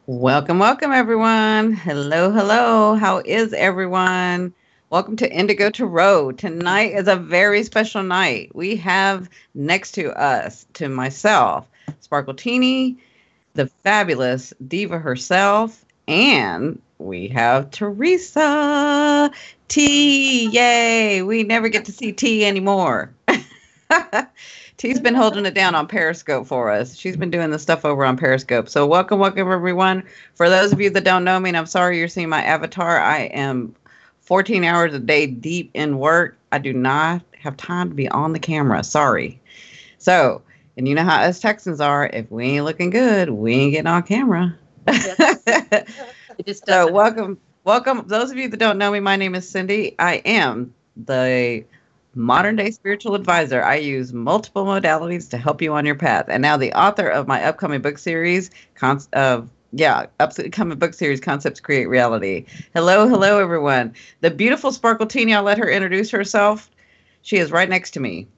Welcome, welcome, everyone. Hello, hello. How is everyone? Welcome to Indigo to Row. Tonight is a very special night. We have next to us, to myself, Sparkletini, the fabulous diva herself, and we have Teresa. T, yay. We never get to see T anymore. T's been holding it down on Periscope for us. She's been doing the stuff over on Periscope. So welcome, welcome everyone. For those of you that don't know me, and I'm sorry you're seeing my avatar, I am 14 hours a day deep in work. I do not have time to be on the camera. Sorry. So, and you know how us Texans are. If we ain't looking good, we ain't getting on camera. It just so welcome. Those of you that don't know me, my name is Cindy. I am the modern day spiritual advisor. I use multiple modalities to help you on your path. And now the author of my upcoming book series, upcoming book series, Concepts Create Reality. Hello, hello, everyone. The beautiful Sparkletini, I'll let her introduce herself. She is right next to me.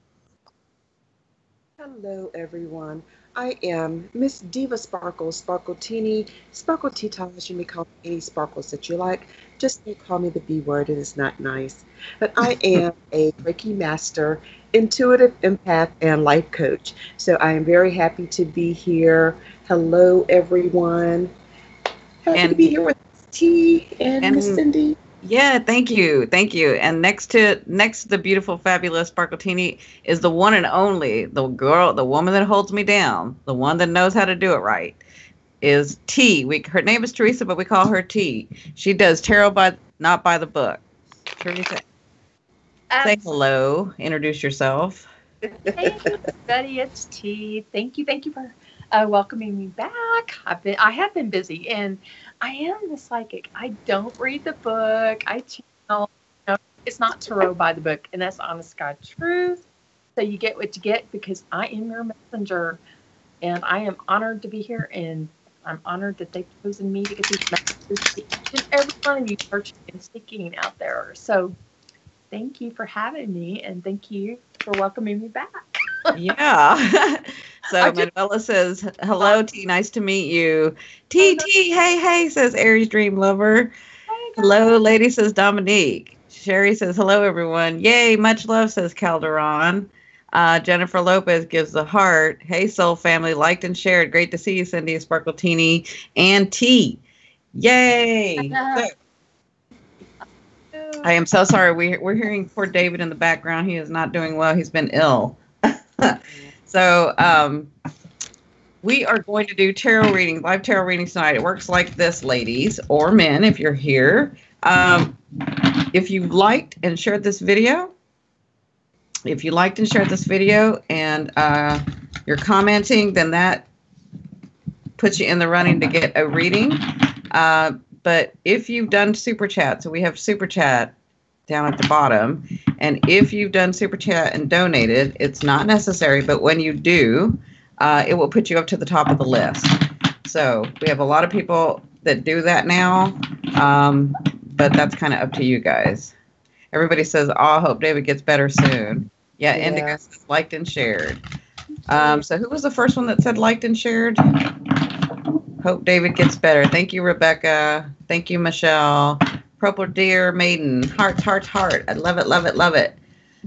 Hello, everyone. I am Miss Diva Sparkles, Sparkletini, Sparkle Titas. You may call me any sparkles that you like. Just don't call me the B word, it is not nice. But I am a Reiki master, intuitive empath, and life coach. So I am very happy to be here. Hello, everyone. Happy to be here with T and Miss Cindy. Yeah, thank you. Thank you. And next to the beautiful, fabulous Sparkletini is the one and only, the girl, the woman that holds me down, the one that knows how to do it right, is T. Her name is Teresa, but we call her T. She does tarot not by the book. Teresa, say hello. Introduce yourself. Hey, everybody, it's T. Thank you for welcoming me back. I have been busy, and I am the psychic. I don't read the book. I channel. It's not tarot by the book, and that's honest God truth. So you get what you get because I am your messenger, and I am honored to be here, and I'm honored that they've chosen me to get these messages to each and every one of you searching and seeking out there. So thank you for having me, and thank you for welcoming me back. Yeah. So Manuela says, hello, T. Nice to meet you. T, hey, hey, says Aries Dream Lover. Hello, lady, says Dominique. Sherry says, hello, everyone. Yay, much love, says Calderon. Jennifer Lopez gives the heart. Hey, soul family, liked and shared. Great to see you, Cindy, Sparkletini, and T. Yay. I am so sorry. We're hearing poor David in the background. He is not doing well. He's been ill. So we are going to do tarot readings, live tarot readings tonight. It works like this, ladies or men, if you're here. If you liked and shared this video, and you're commenting, then that puts you in the running to get a reading. But if you've done super chat, so we have super chat down at the bottom, and if you've done super chat and donated, it's not necessary, but when you do, it will put you up to the top of the list. So we have a lot of people that do that now, but that's kind of up to you guys. Everybody says, I hope David gets better soon. Yeah, Indigo says liked and shared. So who was the first one that said liked and shared? Hope David gets better. Thank you, Rebecca. Thank you, Michelle. Purple Deer Maiden. Heart, heart, heart. I love it, love it, love it.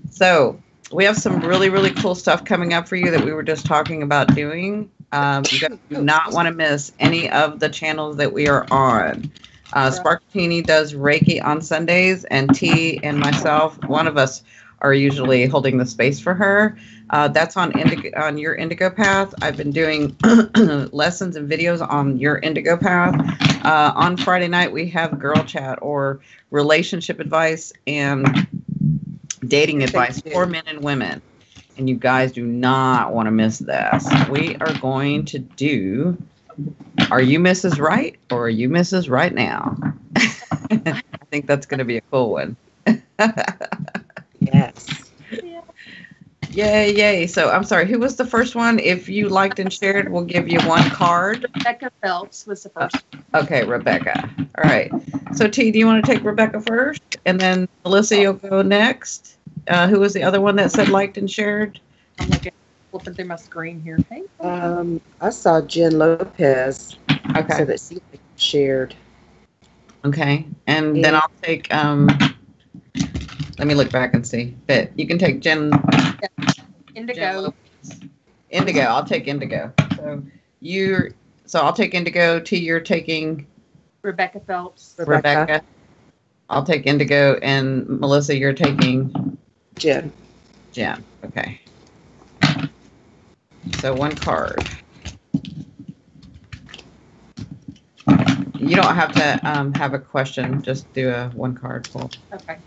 So we have some really, really cool stuff coming up for you that we were just talking about doing. You guys do not want to miss any of the channels that we are on. Sparkletini does Reiki on Sundays, and T and myself, one of us, are usually holding the space for her. That's on your Indigo Path. I've been doing lessons and videos on your Indigo Path. On Friday night, we have girl chat or relationship advice and dating advice for men and women. And you guys do not want to miss this. We are going to do, are you Mrs. Right or are you Mrs. Right now? I think that's going to be a cool one. Yes. Yay, yay. So I'm sorry, who was the first one? If you liked and shared, we'll give you one card. Rebecca Phelps was the first. Okay, Rebecca. All right. So T, do you want to take Rebecca first? And then Melissa, you'll go next. Who was the other one that said liked and shared? I'm like flipping through my screen here. Hey. I saw Jen Lopez. Okay. So let's see if I shared. Okay. And then I'll take, let me look back and see. But you can take Jen. Indigo. Indigo. I'll take Indigo. So I'll take Indigo. T, you're taking Rebecca Phelps. Rebecca. I'll take Indigo, and Melissa, you're taking Jen. Jen. Okay. So one card. You don't have to have a question. Just do a one card pull. Okay.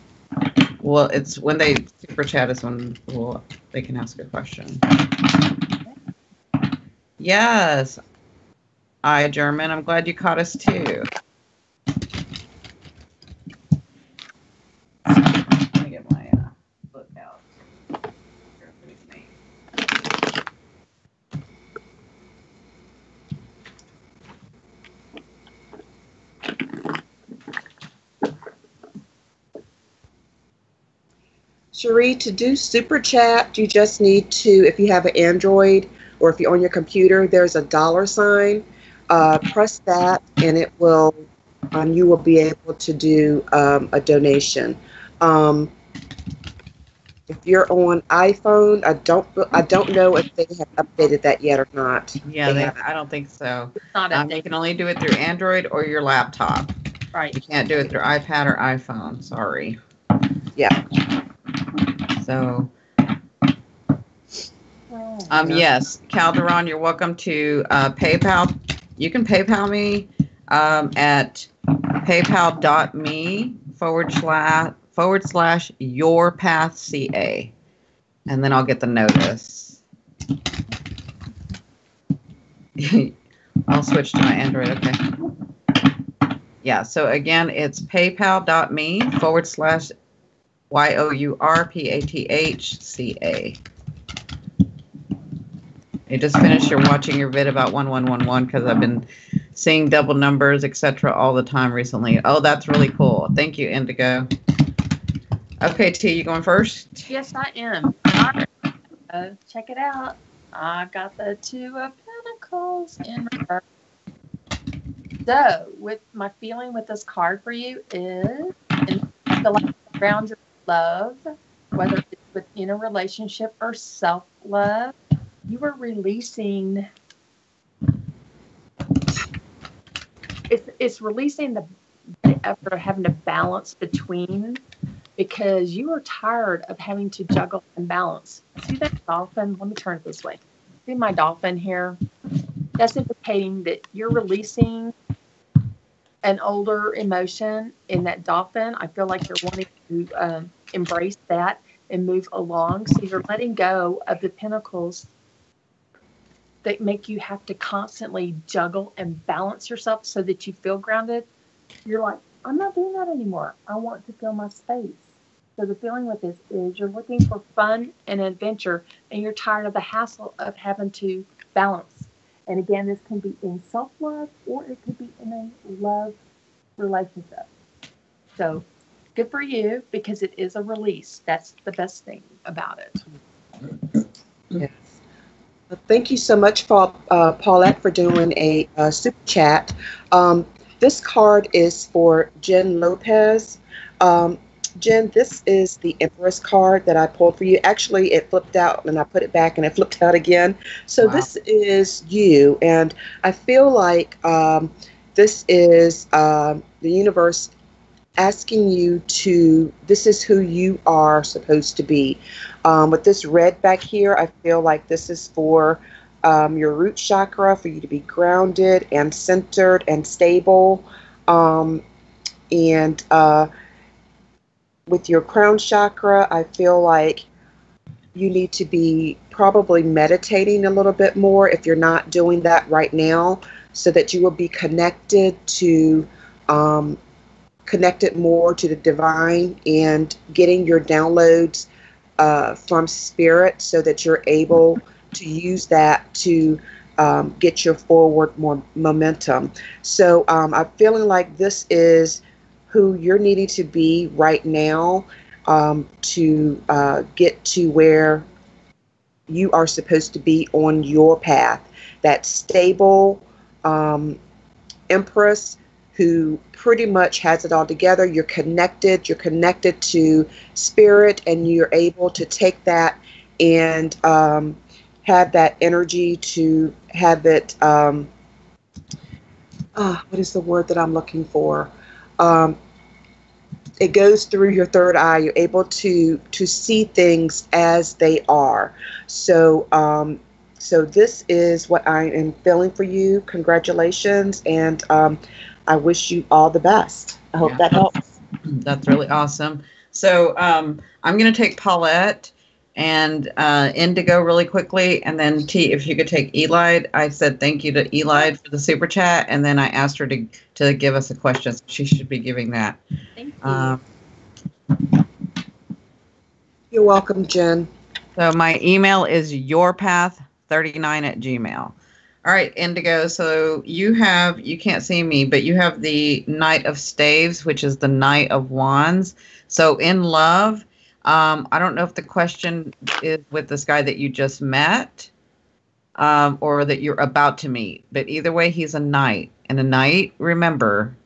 Well, it's when they super chat is when they can ask a question. Yes. German. I'm glad you caught us too. Let me get my book out. Cherie, to do super chat, you just need to, if you have an Android or if you're on your computer, there's a $sign. Press that, and it will. You will be able to do a donation. If you're on iPhone, I don't know if they have updated that yet or not. Yeah, I don't think so. It's not updated. You can only do it through Android or your laptop. Right. You can't do it through iPad or iPhone. Sorry. Yeah. So, yes, Calderon, you're welcome to PayPal. You can PayPal me at paypal.me/yourpathca, and then I'll get the notice. I'll switch to my Android. Okay. Yeah. So again, it's paypal.me/yourpathca. I just finished watching your vid about 1111 because I've been seeing double numbers, etc. all the time recently. Oh, that's really cool. Thank you, Indigo. Okay, T, you going first? Yes, I am. Check it out. I got the Two of Pentacles in reverse. So, with my feeling with this card for you is, and I feel like around your love, whether it's within a relationship or self-love, you are releasing. It's releasing the effort of having to balance between, because you are tired of having to juggle and balance. See that dolphin? Let me turn it this way. See my dolphin here? That's indicating that you're releasing an older emotion in that dolphin. I feel like you're wanting to embrace that and move along. So you're letting go of the pentacles that make you have to constantly juggle and balance yourself so that you feel grounded. You're like, I'm not doing that anymore. I want to feel my space. So the feeling with this is you're looking for fun and adventure, and you're tired of the hassle of having to balance. And again, this can be in self-love, or it could be in a love relationship. So good for you, because it is a release. That's the best thing about it. Yes. Thank you so much, Paulette, for doing a super chat. This card is for Jen Lopez. Jen, this is the Empress card that I pulled for you. Actually, it flipped out, and I put it back, and it flipped out again. So wow. This is you, and I feel like this is the universe asking you to, this is who you are supposed to be. With this red back here, I feel like this is for your root chakra, for you to be grounded and centered and stable. With your crown chakra, I feel like you need to be probably meditating a little bit more if you're not doing that right now, so that you will be connected more to the divine and getting your downloads from spirit, so that you're able to use that to get your forward more momentum. So I'm feeling like this is who you're needing to be right now to get to where you are supposed to be on your path. That stable Empress who pretty much has it all together. You're connected. You're connected to spirit, and you're able to take that and have that energy to have it. What is the word that I'm looking for? It goes through your third eye. You're able to see things as they are. So so this is what I am feeling for you. Congratulations, and I wish you all the best. I hope that helps. That's really awesome. So I'm going to take Paulette and Indigo really quickly, and then T, if you could take Eli. I said thank you to Eli for the super chat, and then I asked her to give us a question. So she should be giving that. Thank you. You're welcome, Jen. So my email is yourpath39@gmail. All right, Indigo. So you can't see me, but you have the Knight of Staves, which is the Knight of Wands. So in love, I don't know if the question is with this guy that you just met or that you're about to meet, but either way, he's a knight. And a knight, remember,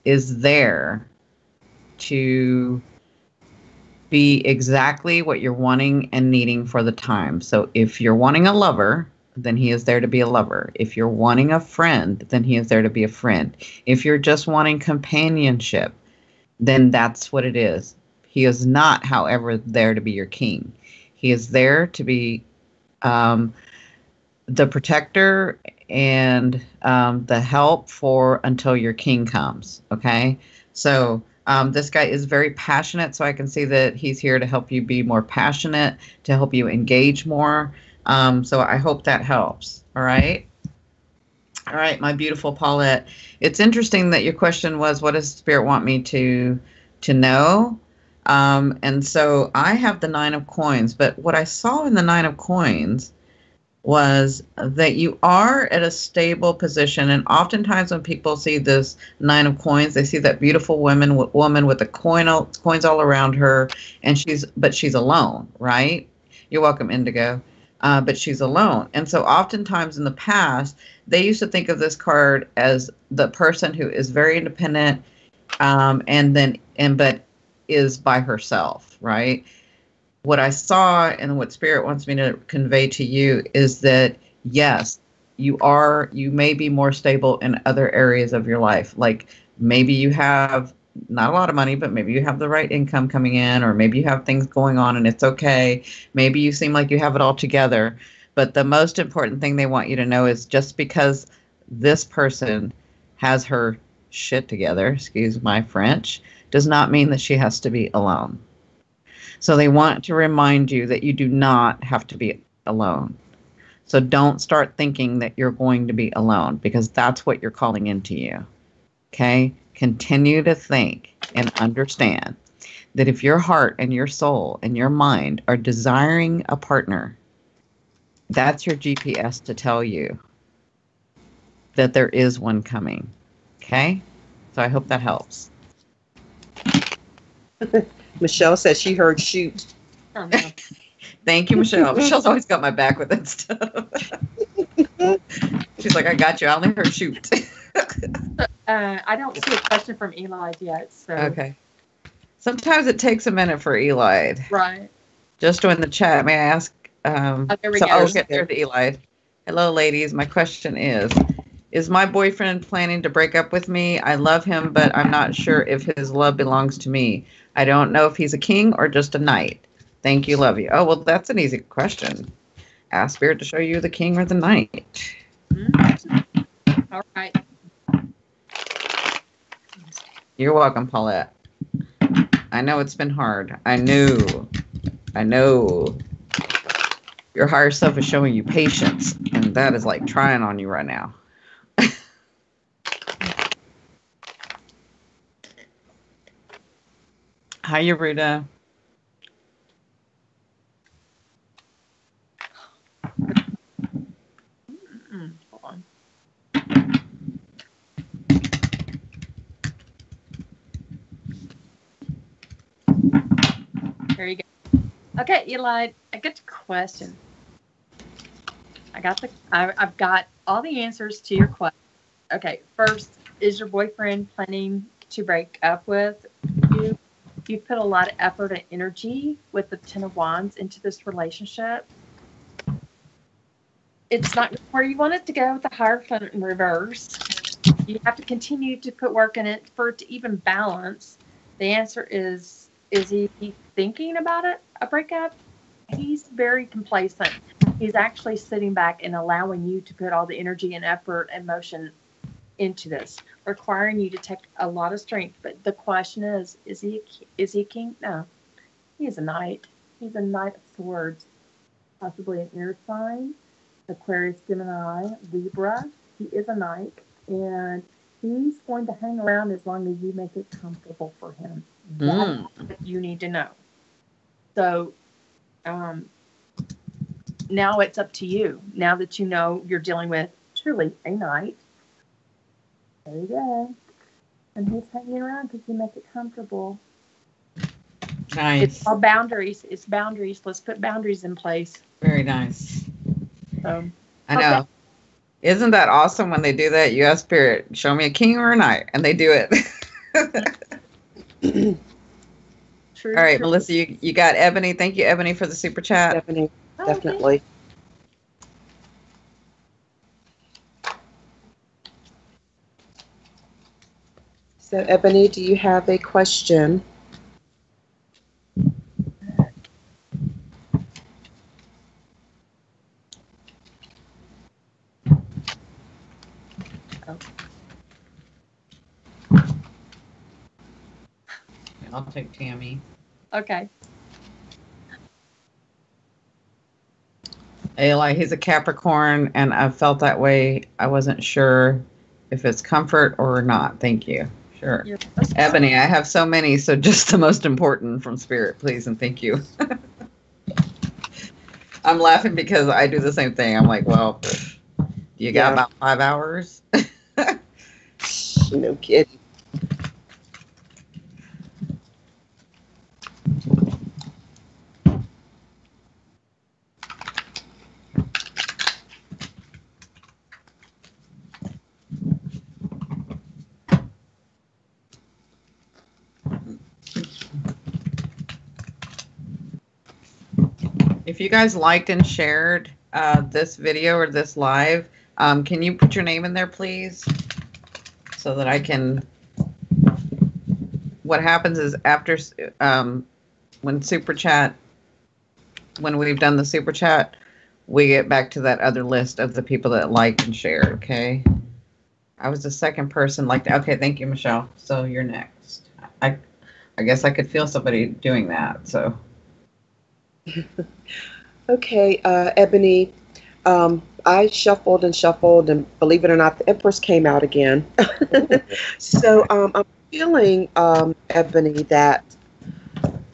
is there to be exactly what you're wanting and needing for the time. So if you're wanting a lover, then he is there to be a lover. If you're wanting a friend, then he is there to be a friend. If you're just wanting companionship, then that's what it is. He is not, however, there to be your king. He is there to be the protector and the help for until your king comes. Okay, so this guy is very passionate, so I can see that he's here to help you be more passionate, to help you engage more. So I hope that helps. All right. All right, my beautiful Paulette. It's interesting that your question was, what does Spirit want me to know? And so I have the 9 of coins, but what I saw in the 9 of coins was that you are at a stable position. And oftentimes when people see this 9 of coins, they see that beautiful woman with the coins all around her, and she's alone, right? You're welcome, Indigo. But she's alone. And so oftentimes in the past, they used to think of this card as the person who is very independent but is by herself, right? What I saw and what Spirit wants me to convey to you is that, yes, you may be more stable in other areas of your life. Like maybe you have not a lot of money, but maybe you have the right income coming in, or maybe you have things going on and it's okay. Maybe you seem like you have it all together. But the most important thing they want you to know is just because this person has her shit together, excuse my French, does not mean that she has to be alone. So they want to remind you that you do not have to be alone. So don't start thinking that you're going to be alone, because that's what you're calling into you. Okay? Continue to think and understand that if your heart and your soul and your mind are desiring a partner, that's your GPS to tell you that there is one coming. Okay? So I hope that helps. Michelle says she heard shoot. Oh, no. Thank you, Michelle. Michelle's always got my back with that stuff. She's like, I got you. I only heard shoot. I don't see a question from Eli yet. So. Okay. Sometimes it takes a minute for Eli. Right. Just join the chat. May I ask? There we So go. I'll get there to Eli. Hello, ladies. My question is my boyfriend planning to break up with me? I love him, but I'm not sure if his love belongs to me. I don't know if he's a king or just a knight. Thank you. Love you. Oh, well, that's an easy question. Ask Spirit to show you the king or the knight. Mm-hmm. All right. You're welcome, Paulette. I know it's been hard. I know. Your higher self is showing you patience, and that is like trying on you right now. Hi, Rita. Hold on. There you go. Okay, Eli, I get your question. I've got all the answers to your question. Okay, first, is your boyfriend planning to break up with you? You've put a lot of effort and energy with the Ten of Wands into this relationship. It's not where you want it to go with the Hierophant in reverse. You have to continue to put work in it for it to even balance. The answer is he thinking about it, a breakup? He's very complacent. He's actually sitting back and allowing you to put all the energy and effort and motion into this, requiring you to take a lot of strength. But the question is he a king? No, he is a knight. He's a knight of swords, possibly an air sign, Aquarius, Gemini, Libra. He is a knight, and he's going to hang around as long as you make it comfortable for him. That's what you need to know. So, now it's up to you. Now that you know you're dealing with truly a knight, there you go. And he's hanging around because you make it comfortable. Nice. It's all boundaries. It's boundaries. Let's put boundaries in place. Very nice. So, I know. Okay. Isn't that awesome when they do that? You ask Spirit, show me a king or a knight, and they do it. True. All right, true. Melissa, you got Ebony. Thank you, Ebony, for the super chat. Definitely. Oh, Definitely. So, Ebony, do you have a question? I'll take Tammy. Okay. Eli, he's a Capricorn, and I felt that way. I wasn't sure if it's comfort or not. Thank you. Sure. You're first. Ebony, I have so many, so just the most important from Spirit, please, and thank you. I'm laughing because I do the same thing. I'm like, well, you got about 5 hours? No kidding. If you guys liked and shared this video or this live, can you put your name in there, please? So that I can... What happens is after when Super Chat, when we've done the Super Chat, we get back to that other list of the people that liked and shared, okay? I was the second person like that. Okay, thank you, Michelle. So you're next. I guess I could feel somebody doing that, so... Okay, Ebony, I shuffled and shuffled, and believe it or not, the Empress came out again. So I'm feeling, Ebony, that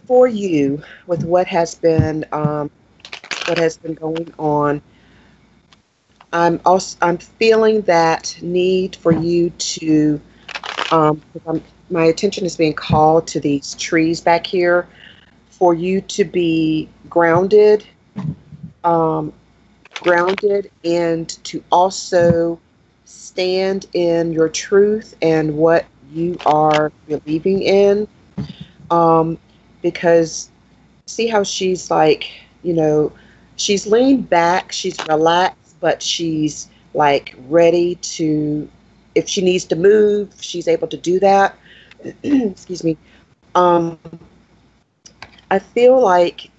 for you, with what has been going on, I'm feeling that need for you to, my attention is being called to these trees back here, for you to be grounded, and to also stand in your truth and what you are believing in. Because see how she's like, she's leaned back, she's relaxed, but she's like ready to, if she needs to move, she's able to do that. Excuse me. I feel like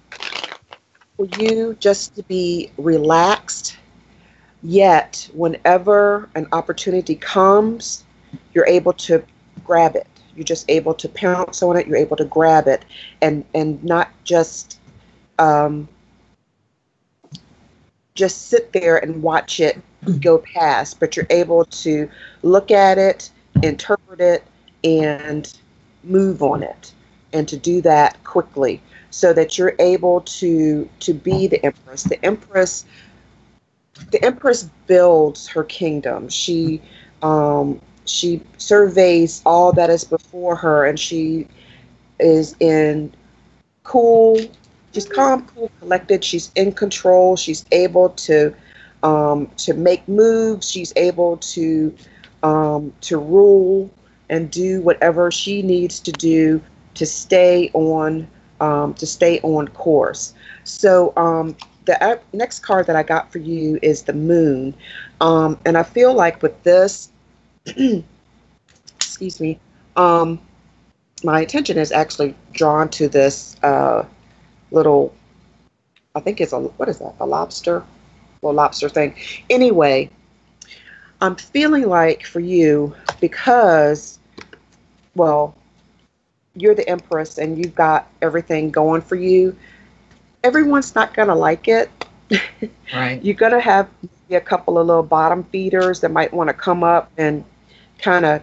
for you just to be relaxed, yet whenever an opportunity comes, you're able to grab it. You're just able to pounce on it. You're able to grab it, and not just sit there and watch it go past, but you're able to look at it, interpret it, and move on it, and to do that quickly, so that you're able to be the Empress. The Empress builds her kingdom. She surveys all that is before her, and she is she's calm, cool, collected. She's in control. She's able to make moves. She's able to to rule and do whatever she needs to do to stay on course. So the next card that I got for you is the Moon, and I feel like with this, excuse me, my attention is actually drawn to this little. I think it's what is that? A lobster, little lobster thing. Anyway, I'm feeling like for you because, well, you're the Empress and you've got everything going for you. Everyone's not going to like it. Right. You're going to have a couple of little bottom feeders that might want to come up and kind of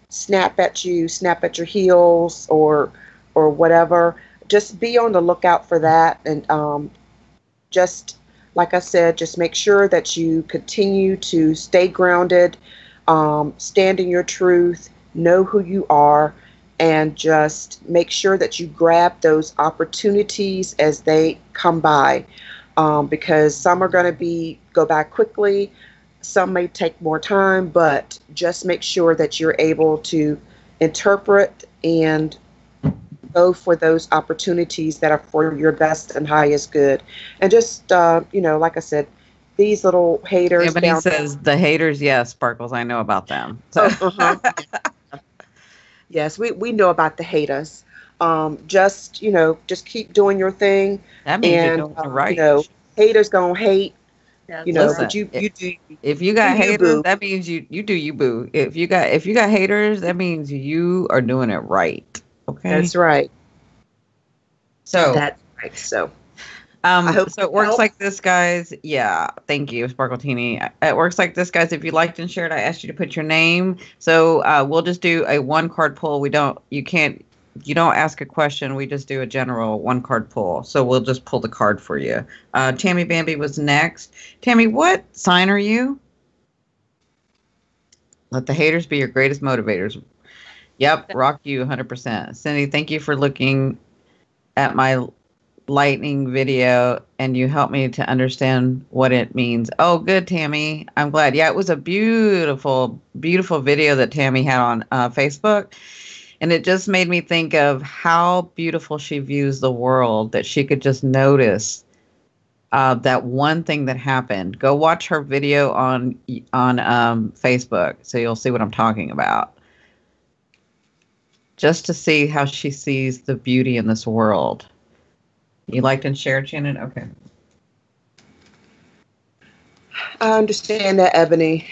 snap at you, snap at your heels or whatever. Just be on the lookout for that. And just like I said, just make sure that you continue to stay grounded, stand in your truth, know who you are, and just make sure that you grab those opportunities as they come by, because some are going to go by quickly, some may take more time, but just make sure that you're able to interpret and go for those opportunities that are for your best and highest good. And just, like I said, these little haters. Ebony says the haters, yes, Sparkles, I know about them. So. Yes, we know about the haters. Just keep doing your thing. That means you're doing it right. Haters gonna hate. Listen, but you do. If you got haters, that means you do you, boo. If you got haters, that means you are doing it right. Okay, that's right. So that's right. So. So it works like this, guys. Yeah, thank you, Sparkletini. It works like this, guys. If you liked and shared, I asked you to put your name. So we'll just do a 1-card pull. You don't ask a question. We just do a general 1-card pull. So we'll just pull the card for you. Tammy Bambi was next. Tammy, what sign are you? Let the haters be your greatest motivators. Yep, rock you 100%. Cindy, thank you for looking at my lightning video and you helped me to understand what it means. Oh, good, Tammy. I'm glad. Yeah, it was a beautiful, beautiful video that Tammy had on Facebook. And it just made me think of how beautiful she views the world, that she could just notice that one thing that happened. Go watch her video on Facebook so you'll see what I'm talking about. Just to see how she sees the beauty in this world. You liked and shared, Shannon? Okay. I understand that, Ebony.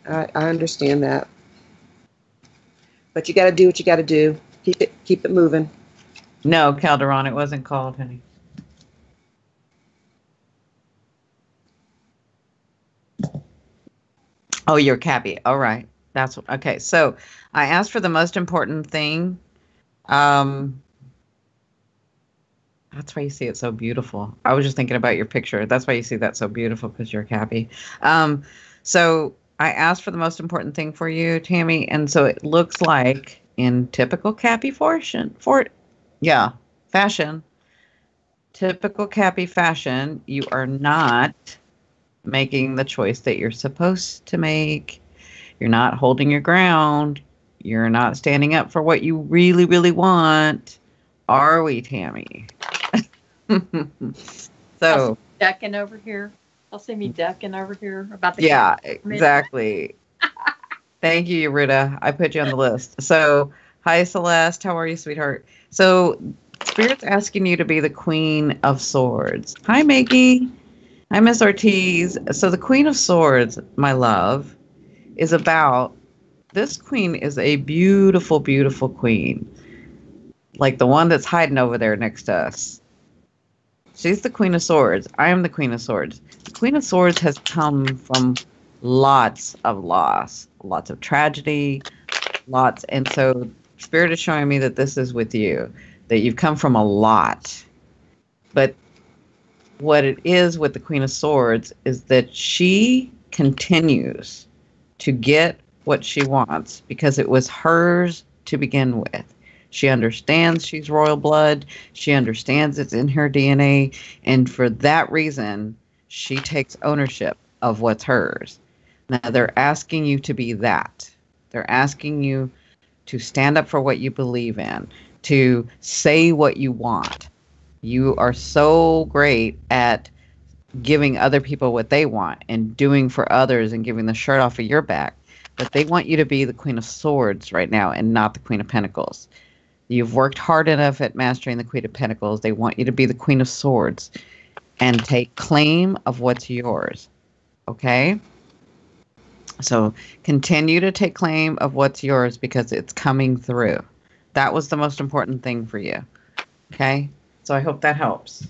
I understand that. But you got to do what you got to do. Keep it moving. No, Calderon, it wasn't called, honey. Oh, you're Cappy. All right. That's okay. So I asked for the most important thing. That's why you see it so beautiful. I was just thinking about your picture. That's why you see that so beautiful, because you're Cappy. So I asked for the most important thing for you, Tammy, and so it looks like in typical Cappy fashion, typical Cappy fashion, you are not making the choice that you're supposed to make. You're not holding your ground. You're not standing up for what you really, really want. Are we, Tammy? So ducking over here. I'll see me ducking over here about the exactly. Thank you, Rita. I put you on the list. So, hi, Celeste. How are you, sweetheart? So, Spirit's asking you to be the Queen of Swords. Hi, Maggie. Hi, Miss Ortiz. So, the Queen of Swords, my love, is about. This queen is a beautiful, beautiful queen. Like the one that's hiding over there next to us. She's the Queen of Swords. I am the Queen of Swords. The Queen of Swords has come from lots of loss, lots of tragedy, lots. And so Spirit is showing me that this is with you, that you've come from a lot. But what it is with the Queen of Swords is that she continues to get what she wants because it was hers to begin with. She understands she's royal blood. She understands it's in her DNA. And for that reason, she takes ownership of what's hers. Now, they're asking you to be that. They're asking you to stand up for what you believe in, to say what you want. You are so great at giving other people what they want and doing for others and giving the shirt off of your back. But they want you to be the Queen of Swords right now and not the Queen of Pentacles. You've worked hard enough at mastering the Queen of Pentacles. They want you to be the Queen of Swords and take claim of what's yours. Okay? So continue to take claim of what's yours because it's coming through. That was the most important thing for you. Okay? So I hope that helps.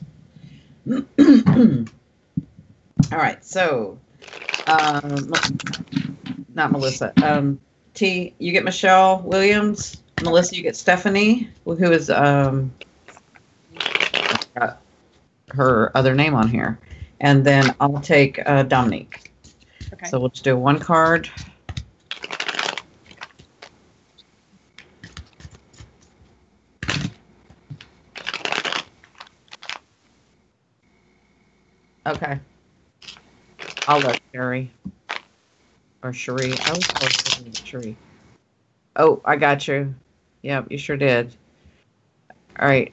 All right. So, not Melissa. T, you get Michelle Williams. Melissa, you get Stephanie, who is got her other name on here. And then I'll take Dominique. Okay. So we'll just do one card. Okay. I'll let Sherry. Or Cherie. I was close to Cherie. Oh, I got you. Yep, you sure did. All right.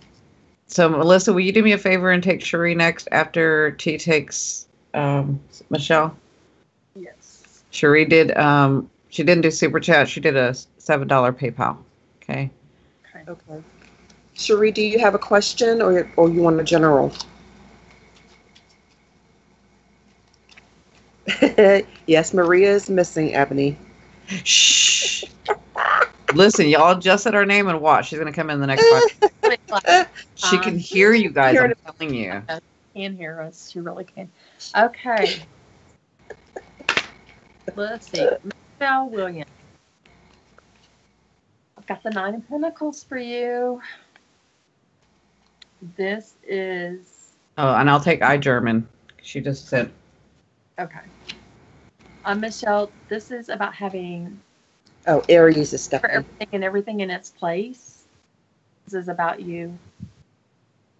So, Melissa, will you do me a favor and take Cherie next after T takes Michelle? Yes. Cherie did. She didn't do super chat. She did a $7 PayPal. Okay. Okay. Cherie, do you have a question or you want a general? Yes, Maria is missing, Ebony. Shh. Listen, y'all just said her name and watch. She's going to come in the next 5 minutes. She can hear you guys, I'm telling you. She can hear us. She really can. Okay. Let's see. Michelle Williams. I've got the 9 of Pentacles for you. This is... Oh, and I'll take German. She just said... Okay. Michelle, this is about having... Oh, Aries is Stephanie. Everything in its place. This is about you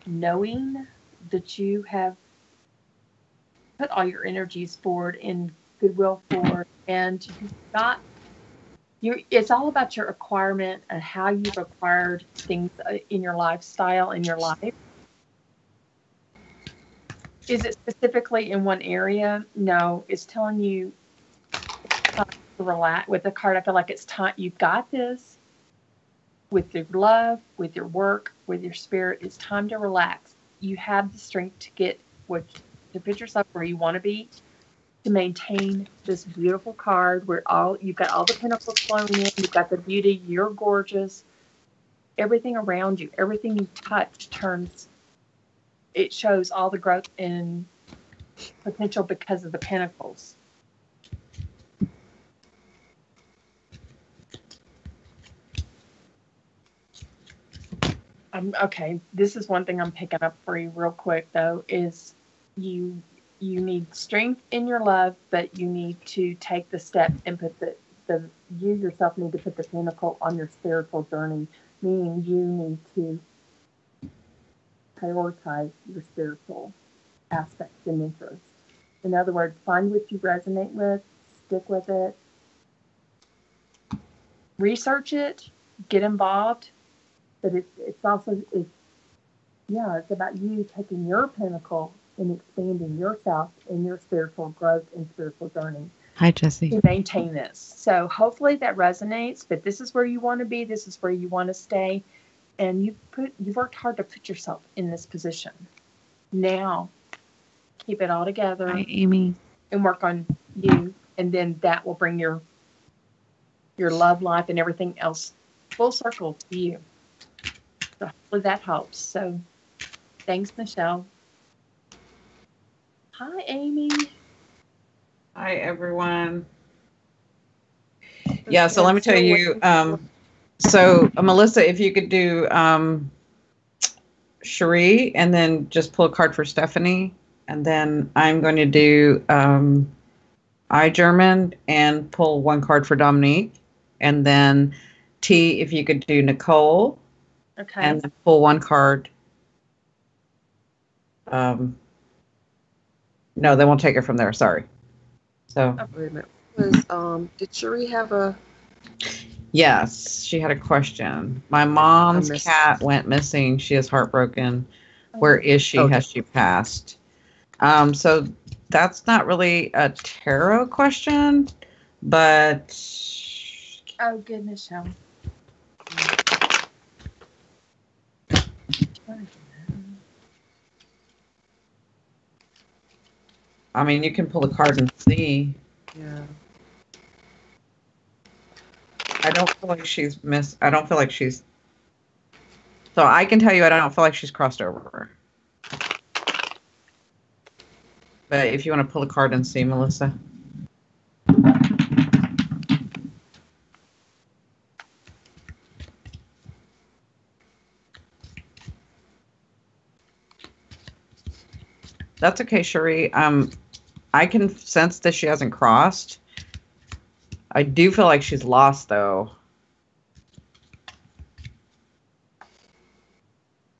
knowing that you have put all your energies forward in goodwill forward, and you've got it's all about your acquirement and how you've acquired things in your lifestyle, in your life. Is it specifically in one area? No, it's telling you to relax. With the card, I feel like it's time. You've got this. With your love, with your work, with your spirit, it's time to relax. You have the strength to get to put yourself where you want to be, to maintain this beautiful card where you've got all the pentacles flowing in, you've got the beauty, you're gorgeous. Everything around you, everything you touch it shows all the growth and potential because of the pentacles. Okay, this is one thing I'm picking up for you real quick, though, is you need strength in your love, but you need to take the step and put you yourself need to put the pinnacle on your spiritual journey, meaning you need to prioritize your spiritual aspects and interests. In other words, find what you resonate with, stick with it, research it, get involved. But it's also it's about you taking your pinnacle and expanding yourself in your spiritual growth and spiritual journey. Hi, Jessie. To maintain this. So hopefully that resonates, but this is where you want to be. This is where you want to stay. And you've worked hard to put yourself in this position. Now, keep it all together. Hi, Amy. And work on you. And then that will bring your love life and everything else full circle to you. So hopefully that helps. So thanks, Michelle. Hi, Amy. Hi, everyone. Yeah, so let me tell you. So, Melissa, if you could do Cherie and then just pull a card for Stephanie. And then I'm going to do German and pull one card for Dominique. And then T, if you could do Nicole. Okay. And then pull one card. No, they won't take it from there. Sorry. So. Wait a minute. Did Cherie have a Yes, she had a question. My I mom's missed. cat went missing. She is heartbroken. Where Oh, is she? Oh, Has she passed? So that's not really a tarot question, but oh goodness, no. I mean, you can pull a card and see. yeah. I don't feel like I don't feel like she's. So I can tell you, I don't feel like she's crossed over. But if you want to pull a card and see, Melissa. That's okay, Cherie. I can sense that she hasn't crossed. I do feel like she's lost, though.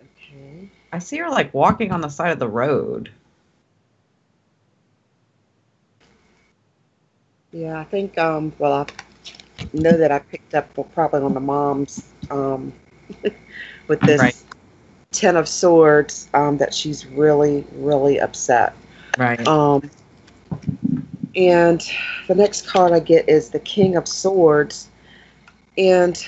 Okay. I see her like walking on the side of the road. Yeah, I think well I know that I picked up probably on the mom's with Right, this Ten of Swords that she's really, really upset. right. Um and the next card I get is the King of Swords. And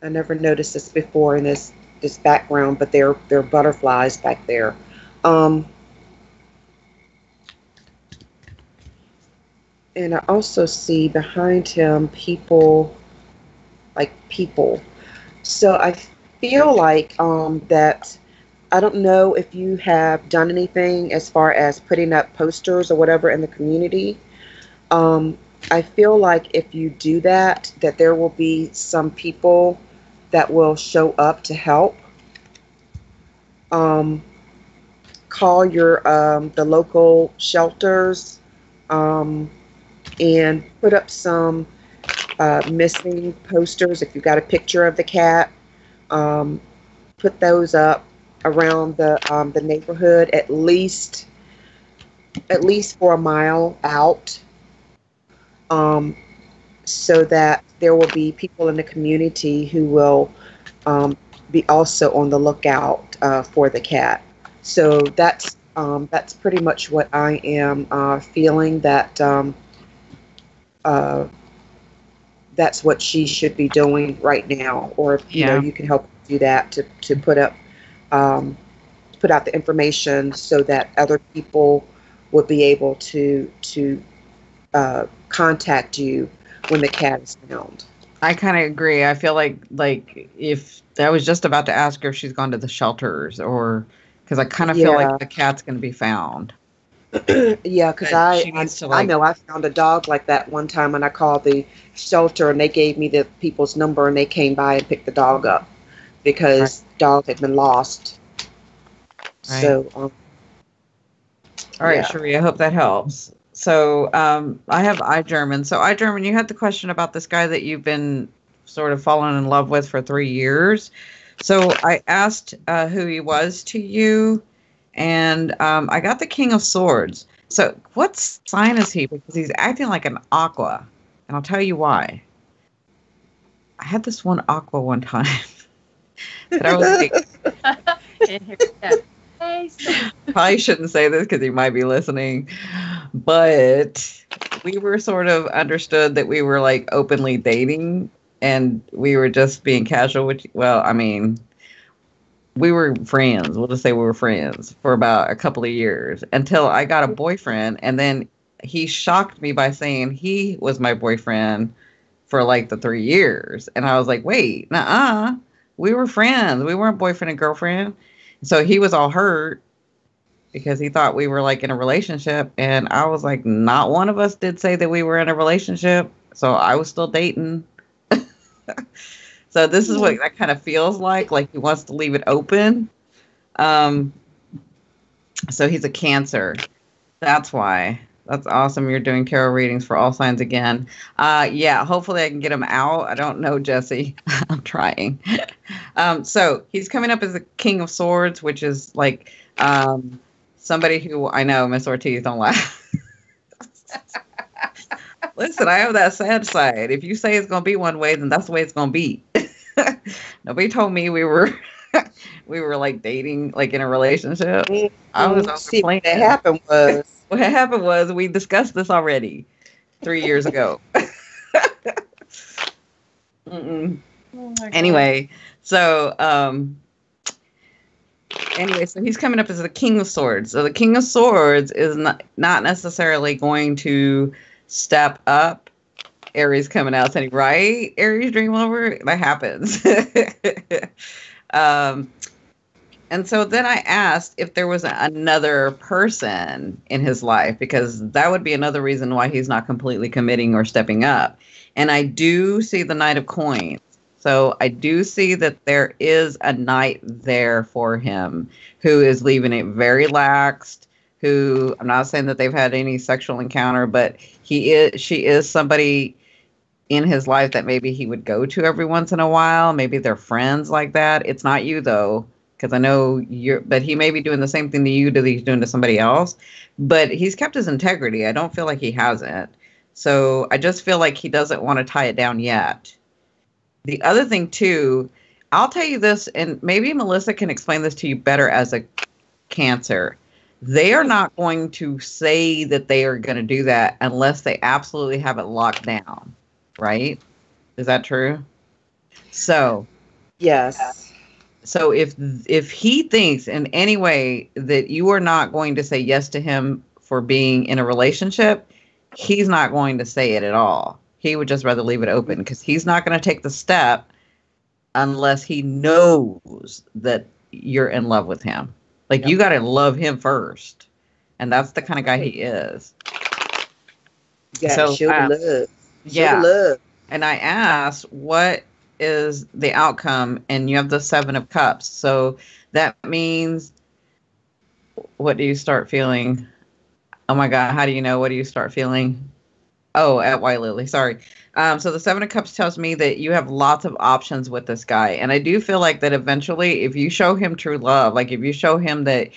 I never noticed this before in this background, but they're butterflies back there. Um, and I also see behind him people, like people. So I feel like that I don't know if you have done anything as far as putting up posters or whatever in the community. Um, I feel like if you do that, that there will be some people that will show up to help. Um, Call your the local shelters um, and put up some missing posters. If you got a picture of the cat, um, put those up around the neighborhood at least for a mile out, um, so that there will be people in the community who will um, be also on the lookout for the cat. So that's pretty much what I am feeling that uh, that's what she should be doing right now. Or if Yeah. you can help do that to um, put out the information so that other people would be able to contact you when the cat is found. I kind of agree. I feel like if I was just about to ask her if she's gone to the shelters or because I kind of feel like Yeah. the cat's going to be found. Yeah, because But she needs to I like know I found a dog like that one time, and I called the shelter, and they gave me the people's number, and they came by and picked the dog up right, because the dog had been lost. right. So All right, yeah, Cherie, I hope that helps. So I have iGerman. So iGerman, you had the question about this guy that you've been sort of fallen in love with for 3 years. So I asked who he was to you, and I got the King of Swords. So what sign is he? Because he's acting like an aqua, and I'll tell you why. I had this one aqua one time that I was like, And here we go. Hey, so probably shouldn't say this because he might be listening, but we were sort of understood that we were like openly dating and we were just being casual with, well, I mean, we were friends. We'll just say we were friends for about a couple of years until I got a boyfriend. And then he shocked me by saying he was my boyfriend for like the 3 years. And I was like, wait, nuh-uh. We were friends. We weren't boyfriend and girlfriend. So he was all hurt because he thought we were like in a relationship. And I was like, not one of us did say that we were in a relationship. So I was still dating. So this is what that kind of feels like he wants to leave it open. Um, so he's a Cancer. That's why. That's awesome. You're doing tarot readings for all signs again. Yeah, hopefully I can get him out. I don't know, Jesse. I'm trying. So he's coming up as the King of Swords, which is like somebody who I know, Miss Ortiz, don't laugh. Listen, I have that sad side. If you say it's going to be one way, then that's the way it's going to be. Nobody told me we were like dating, like in a relationship. I was on the plane. What happened was we discussed this already 3 years ago. Oh anyway, so so he's coming up as the King of Swords. So the King of Swords is not necessarily going to step up. Aries coming out saying, right? Aries dream over? That happens. And so then I asked if there was another person in his life, because that would be another reason why he's not completely committing or stepping up. And I do see the Knight of Coins. So I do see that there is a knight there for him who is leaving it very laxed, who, I'm not saying that they've had any sexual encounter, but she is somebody in his life that maybe he would go to every once in a while. Maybe they're friends like that. It's not you though, because I know but he may be doing the same thing to you that he's doing to somebody else. But he's kept his integrity. I don't feel like he hasn't. So I just feel like he doesn't want to tie it down yet. The other thing too, I'll tell you this, and maybe Melissa can explain this to you better as a Cancer. They are not going to say that they are going to do that unless they absolutely have it locked down, right? Is that true? So, yes. So if he thinks in any way that you are not going to say yes to him for being in a relationship, he's not going to say it at all. He would just rather leave it open, because he's not going to take the step unless he knows that you're in love with him. Like, you got to love him first. And that's the kind of guy he is. Yeah, so, show love. Yeah. Love. And I asked, what is the outcome? And you have the 7 of Cups. So that means, what do you start feeling? Oh my God, how do you know? What do you start feeling? Oh, at White Lily, sorry. So the 7 of Cups tells me that you have lots of options with this guy. And I do feel like that eventually, if you show him true love, like if you show him that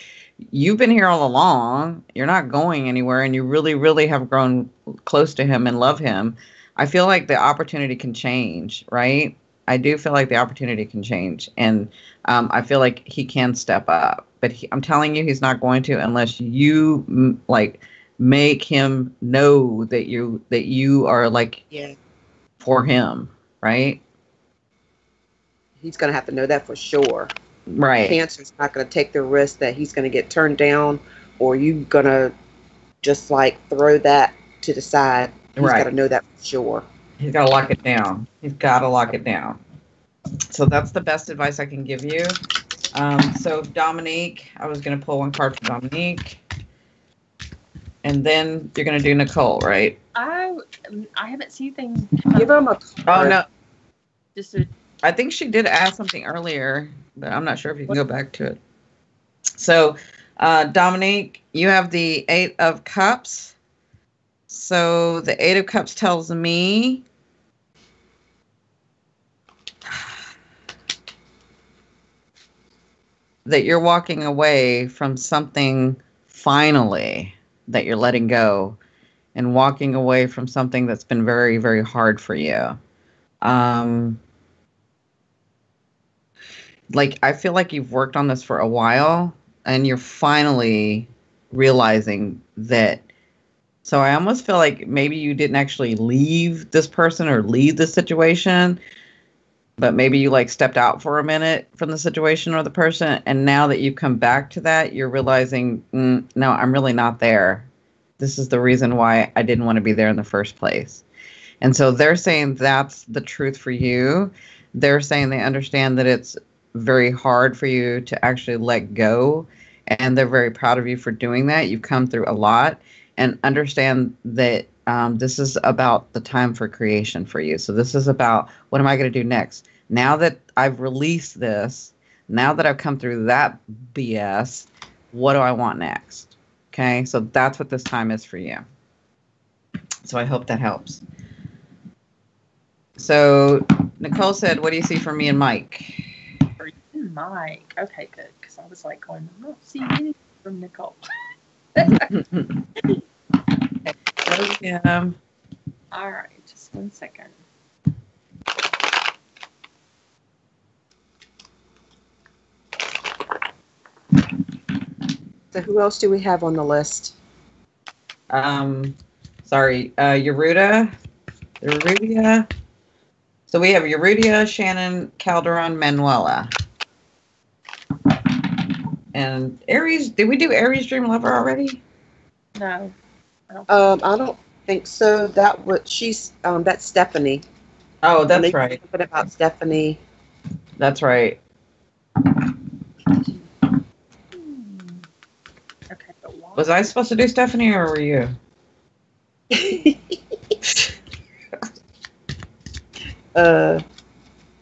you've been here all along, you're not going anywhere, and you really, really have grown close to him and love him, I feel like the opportunity can change, right? I do feel like the opportunity can change. And I feel like he can step up. But I'm telling you, he's not going to unless you, make him know that you are for him, right? He's going to have to know that for sure. Right. Cancer's not going to take the risk that he's going to get turned down, or you going to just throw that to the side. He's got to know that for sure. He's got to lock it down. He's got to lock it down. So that's the best advice I can give you. So Dominique, I was going to pull one card for Dominique. And then you're going to do Nicole, right? I haven't seen anything. Give him a card. Oh, no. I think she did ask something earlier, but I'm not sure if you can go back to it. So, Dominique, you have the 8 of Cups. So the 8 of Cups tells me that you're walking away from something finally, that you're letting go, and walking away from something that's been very, very hard for you. I feel like you've worked on this for a while, and you're finally realizing that. So I almost feel like maybe you didn't actually leave this person or leave the situation, but maybe you stepped out for a minute from the situation or the person. And now that you've come back to that, you're realizing, no, I'm really not there. This is the reason why I didn't want to be there in the first place. And so they're saying that's the truth for you. They're saying they understand that it's very hard for you to actually let go. And they're very proud of you for doing that. You've come through a lot, and understand that this is about the time for creation for you. So this is about, what am I going to do next? Now that I've released this, now that I've come through that BS, what do I want next? Okay, so that's what this time is for you. So I hope that helps. So Nicole said, what do you see for me and Mike? For you and Mike. Okay, good. Because I was going, I don't see anything from Nicole. Yeah. All right, just 1 second. So who else do we have on the list? Sorry, Yerudia. So we have Yerudia, Shannon, Calderon, Manuela. And Aries, did we do Aries Dream Lover already? No. I don't think so. That's Stephanie. Oh, that's right. Something about Stephanie. That's right. Okay, but why? Was I supposed to do Stephanie or were you?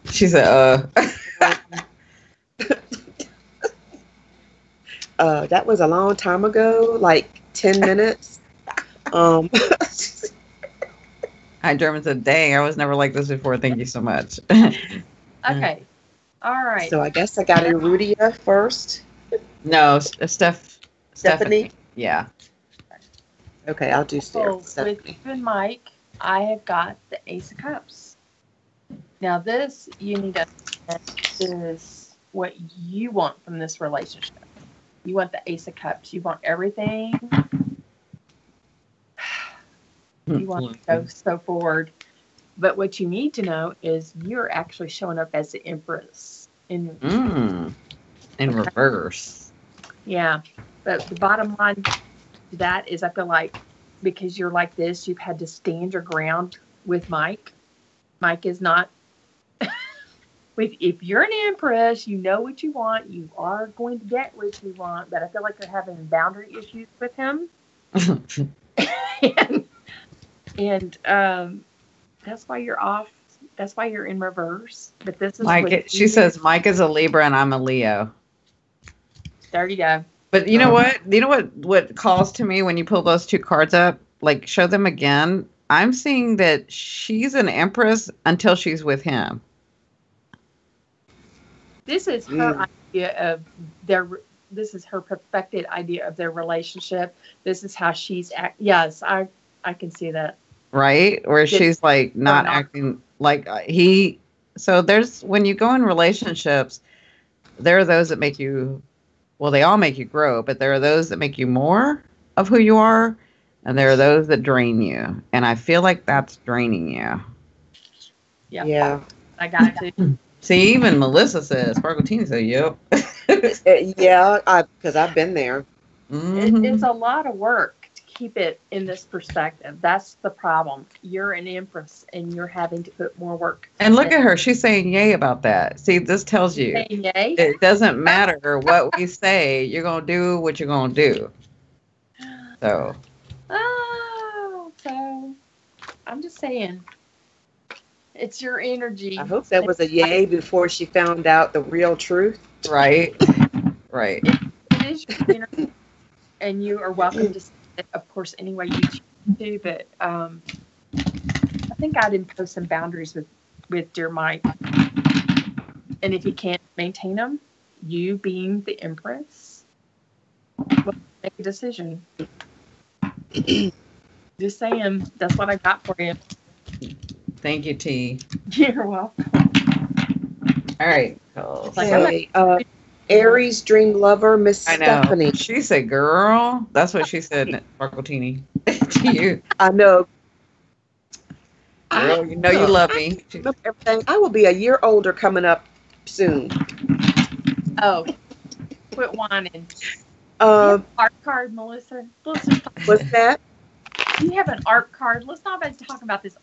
She said, That was a long time ago, like 10 minutes. Hi, German said, dang, I was never like this before. Thank you so much. Okay. All right. So I guess I got Yerudia first. No, Stephanie. Yeah. Okay, I'll do So Stephanie. with you and Mike, I have got the Ace of Cups. Now this, you need to understand, is what you want from this relationship. You want the Ace of Cups. You want everything. You want to go so forward. But what you need to know is you're actually showing up as the Empress. In reverse. Yeah. But the bottom line to that is I feel like because you're like this, you've had to stand your ground with Mike. Mike is not. If you're an Empress, you know what you want. You are going to get what you want. But I feel like you're having boundary issues with him. and that's why you're off. That's why you're in reverse. But this is Mike. She says Mike is a Libra and I'm a Leo. There you go. But you know what? You know what calls to me when you pull those two cards up? Like, show them again. I'm seeing that she's an Empress until she's with him. This is her idea of this is her perfected idea of their relationship. This is how she's yes, I can see that. Right? Where she's like not acting like he. So there's, when you go in relationships, there are those that make you, well, they all make you grow, but there are those that make you more of who you are, and there are those that drain you. And I feel like that's draining you. Yeah. I got to. See, even Melissa says, Sparkletini said, yep. Yeah, because I've been there. Mm-hmm. It's a lot of work to keep it in this perspective. That's the problem. You're an Empress and you're having to put more work. And look at her. She's saying yay about that. See, this tells you yay? It doesn't matter what we say. You're going to do what you're going to do. So. Oh, so I'm just saying. It's your energy. I hope that was a yay before she found out the real truth. Right. Right. It is your energy. And you are welcome to say it, of course, any way you choose to. But I think I'd impose some boundaries with dear Mike. And if he can't maintain them, you being the Empress, will make a decision. Just saying, that's what I got for you. Thank you, T. You're welcome. All right. Okay. Aries Dream Lover, Miss Stephanie. She said, girl. That's what she said, Sparkletini. To you. I know. Girl, you know you love me. Everything. I will be a year older coming up soon. Oh, quit whining. Art card, Melissa. What's that? You have an art card. Let's not talk about this.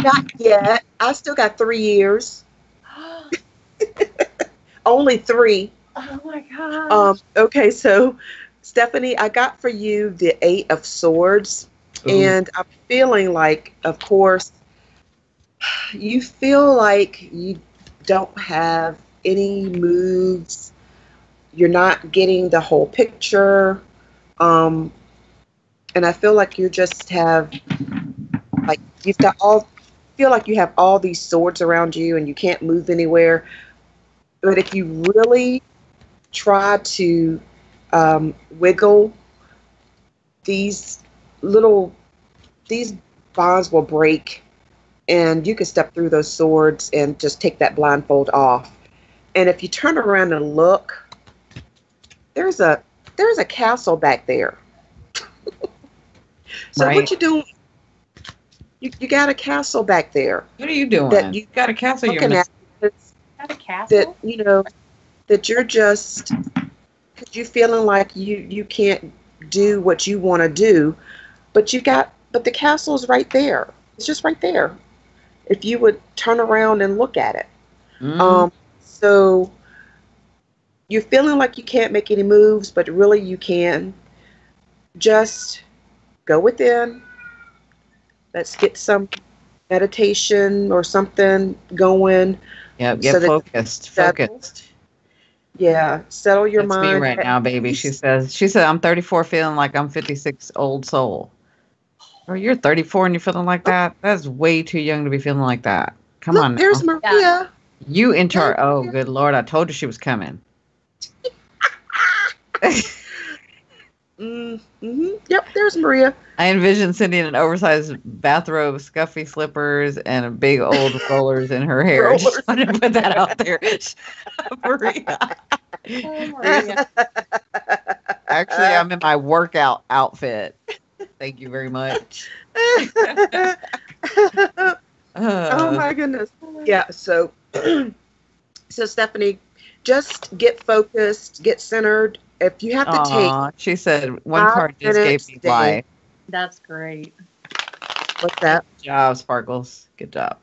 Not yet. I still got 3 years. Only 3. Oh my God. Okay, so Stephanie, I got for you the 8 of Swords. Ooh. And I'm feeling like, of course, you feel like you don't have any moves. You're not getting the whole picture. And I feel like you just have, like, feel like you have all these swords around you and you can't move anywhere. But if you really try to wiggle, these little these bonds will break, and you can step through those swords and just take that blindfold off. And if you turn around and look, there's a castle back there. So Right. what you doing? You got a castle back there What are you doing? that you got a castle. You're looking at. At a castle? That that you're just, because you feeling like you can't do what you want to do, but the castle's right there. It's just right there. If you would turn around and look at it. Mm, So you're feeling like you can't make any moves, but really you can. Just go within. Let's get some meditation or something going. yep. So Get that focused. settle. Focused. Yeah, settle your That's me mind. right now, baby. She said, I'm 34 feeling like I'm 56 old soul. Or you're 34 and you're feeling like that? That's way too young to be feeling like that. Come Look, on there's now. Maria. You in There's charge. Oh, Maria. good Lord. I told you she was coming. Yep, there's Maria. I envision Cindy in an oversized bathrobe, scuffy slippers, and a big old rollers in her hair. Rollers. Just wanted to put that out there. Maria. Oh, Maria. Actually, I'm in my workout outfit. Thank you very much. Oh my goodness. Yeah, so Stephanie, just get focused, get centered. If you have to take Aw, she said one 5 card just gave minutes me a day. life. That's great. What's that? Good job, Sparkles. Good job.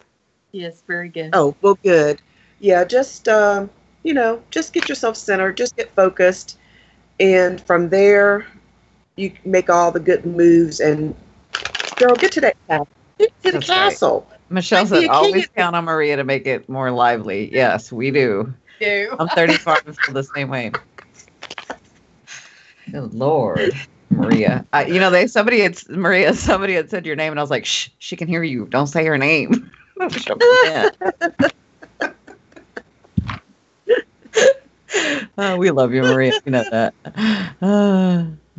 Yes, very good. Oh, well, good. Yeah, just just get yourself centered, just get focused, and from there, you can make all the good moves. And girl, get to that castle. Get to the That's right. castle. Michelle Might be said, a king always in- count on Maria to make it more lively. Yes, we do. Do. I'm 35 and feel the same way. Good Lord, Maria. Somebody had said your name, and I was like, shh, she can hear you. Don't say her name. She'll forget. Oh, we love you, Maria. You know that.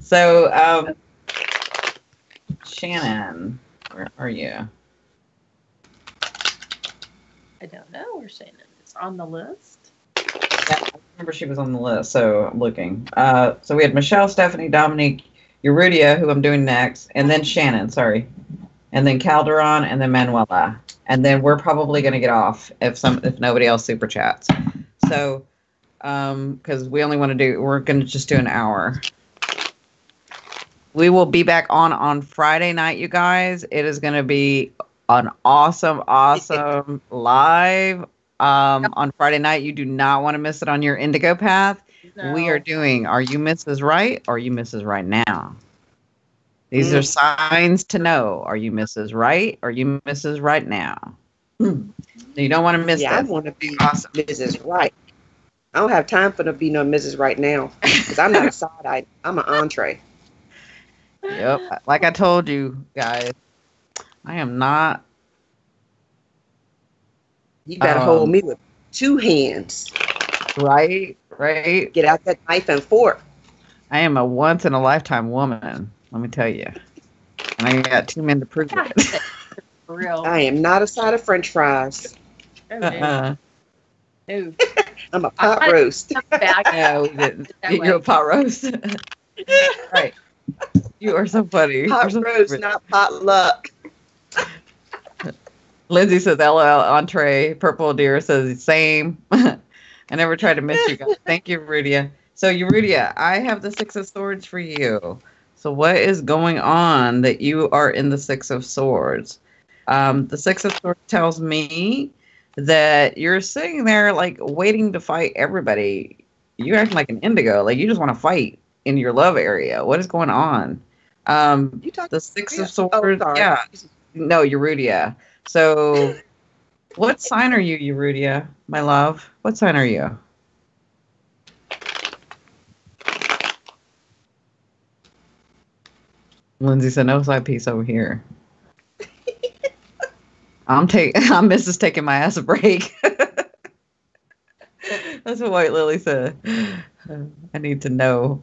So, Shannon, where are you? I don't know where Shannon is. On the list? Yeah, I remember she was on the list, so I'm looking. So we had Michelle, Stephanie, Dominique, Eurudia, who I'm doing next, and then Shannon, sorry. And then Calderon, and then Manuela. And then we're probably going to get off if nobody else super chats. So, because we're going to just do an hour. We will be back on Friday night, you guys. It is going to be an awesome live on Friday night. You do not want to miss it on your Indigo path. No. We are doing Are You Mrs. Right or Are You Mrs. Right Now? These are signs to know. Are you Mrs. Right or are you Mrs. Right now? You don't want to miss Yeah, I this. want to be Awesome. Mrs. Right. I don't have time for to be no Mrs. Right now because I'm not a side eye. I'm an entree. Yep. Like I told you guys, I am not. You better hold me with 2 hands. Right. Get out that knife and fork. I am a once in a lifetime woman, let me tell you. And I got 2 men to prove it. For real. I am not a side of French fries. Oh, no. No. I'm a pot roast. No, we didn't. You're a pot roast. Right. You are so funny. Pot You're so roast, stupid. not potluck. Lindsay says LOL entree. Purple Deer says same. I never tried to miss you guys. Thank you, Rudia. So, Rudia, I have the 6 of Swords for you. So, what is going on that you are in the 6 of Swords? The 6 of Swords tells me that you're sitting there like waiting to fight everybody. You're acting like an indigo. Like you just want to fight in your love area. What is going on? The 6 of Swords. Oh, yeah. No, Eurudia. So, what sign are you, Eurudia, my love? What sign are you? Lindsay said, no side piece over here. I'm Mrs. taking my ass a break. That's what White Lily said. I need to know.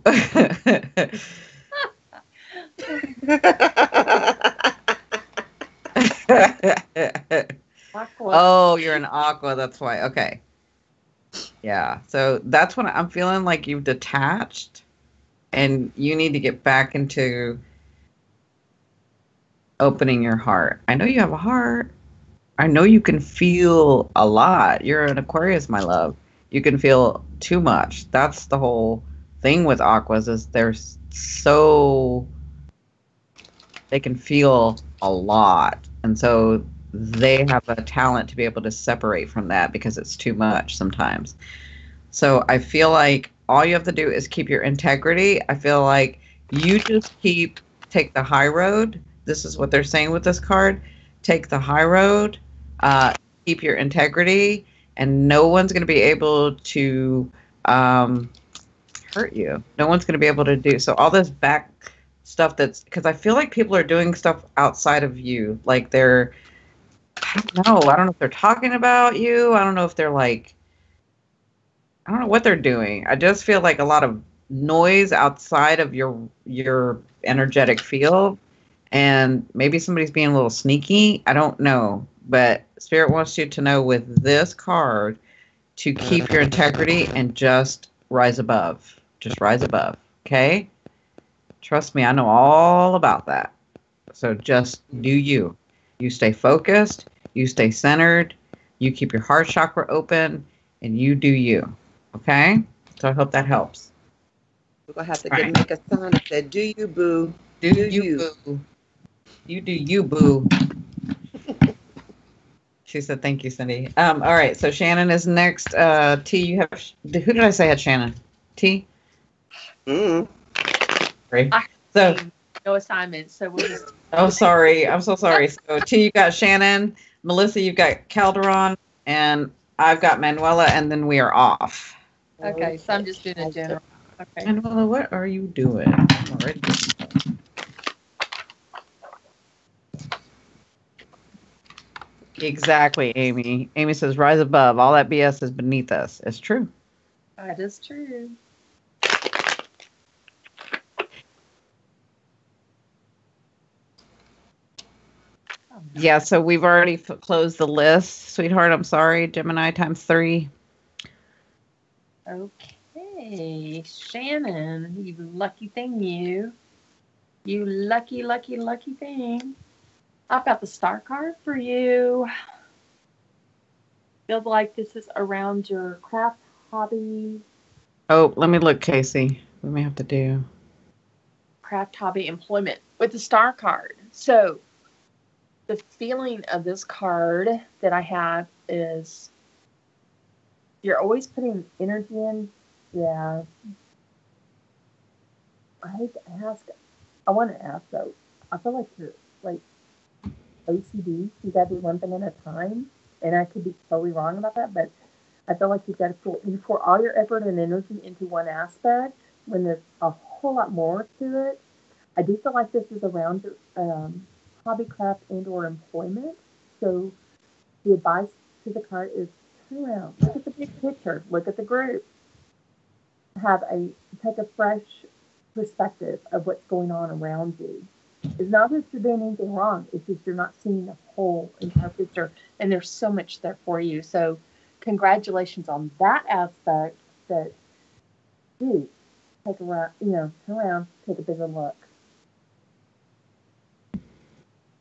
Aqua. Oh, you're an aqua. That's why. Okay. Yeah. So that's when I'm feeling like you've detached and you need to get back into opening your heart. I know you have a heart. I know you can feel a lot. You're an Aquarius, my love. You can feel too much. That's the whole thing with aquas is they can feel a lot. And so they have a talent to be able to separate from that because it's too much sometimes. So I feel like all you have to do is keep your integrity. I feel like you just take the high road. This is what they're saying with this card. Take the high road, keep your integrity, and no one's going to be able to hurt you. No one's going to be able to do so. All this back stuff that's because I feel like people are doing stuff outside of you. Like I don't know. I don't know if they're talking about you. I don't know if they're like, I don't know what they're doing. I just feel like a lot of noise outside of your energetic field, and maybe somebody's being a little sneaky. I don't know, but Spirit wants you to know with this card to keep your integrity and just rise above. Just rise above. Okay? Trust me, I know all about that. So just do you. You stay focused, you stay centered, you keep your heart chakra open, and you do you. Okay? So I hope that helps. We're gonna have to All right. make a sign that said, "Do you, boo? Do you, boo. You do you, boo. She said, thank you, Cindy. All right, so Shannon is next. T, you have, who did I say had Shannon? T? Mm. Sorry. I So, no assignments, so we'll just. oh, sorry. I'm so sorry. So, T, you got Shannon. Melissa, you've got Calderon. And I've got Manuela, and then we are off. Okay, so I'm just doing a general. Okay. Manuela, what are you doing? I'm already doing exactly, Amy. Amy says, rise above. All that BS is beneath us. It's true. That is true. Yeah, so we've already closed the list, sweetheart. I'm sorry. Gemini times 3. Okay, Shannon, you lucky thing, you lucky, lucky, lucky thing. I've got the star card for you. Feels like this is around your craft hobby. Oh, let me look, Casey. We may have to do Craft hobby employment with the star card. So the feeling of this card that I have is you're always putting energy in. Yeah. I hate to ask. I want to ask though. I feel like you're like OCD. You got to do one thing at a time, and I could be totally wrong about that, but I feel like you pour all your effort and energy into one aspect when there's a whole lot more to it. I do feel like this is around your hobby, craft, and/or employment. So the advice to the card is turn around, look at the big picture, look at the group, take a fresh perspective of what's going on around you. It's not that you're doing anything wrong. It's just you're not seeing the whole entire picture, and there's so much there for you. So, congratulations on that aspect. That do turn around, take a bigger look.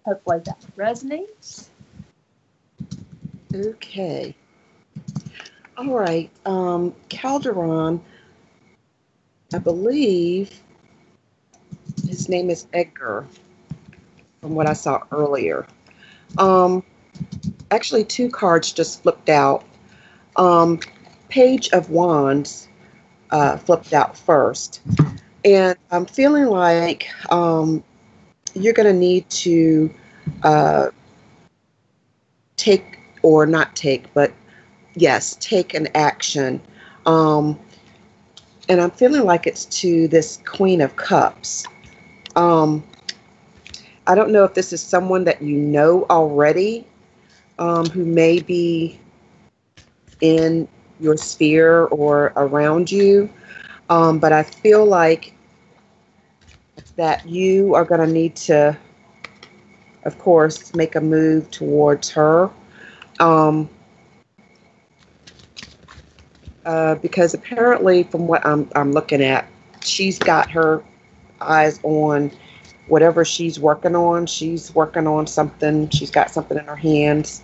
Hopefully that resonates. Okay. All right. Calderon, I believe his name is Edgar, from what I saw earlier. Actually, 2 cards just flipped out. Page of Wands flipped out first. And I'm feeling like you're going to need to take, or not take, but yes, take an action. And I'm feeling like it's to this Queen of Cups. I don't know if this is someone that you know already, who may be in your sphere or around you. But I feel like that you are going to need to, of course, make a move towards her. Because apparently, from what I'm looking at, she's got her eyes on whatever she's working on. She's working on something. She's got something in her hands.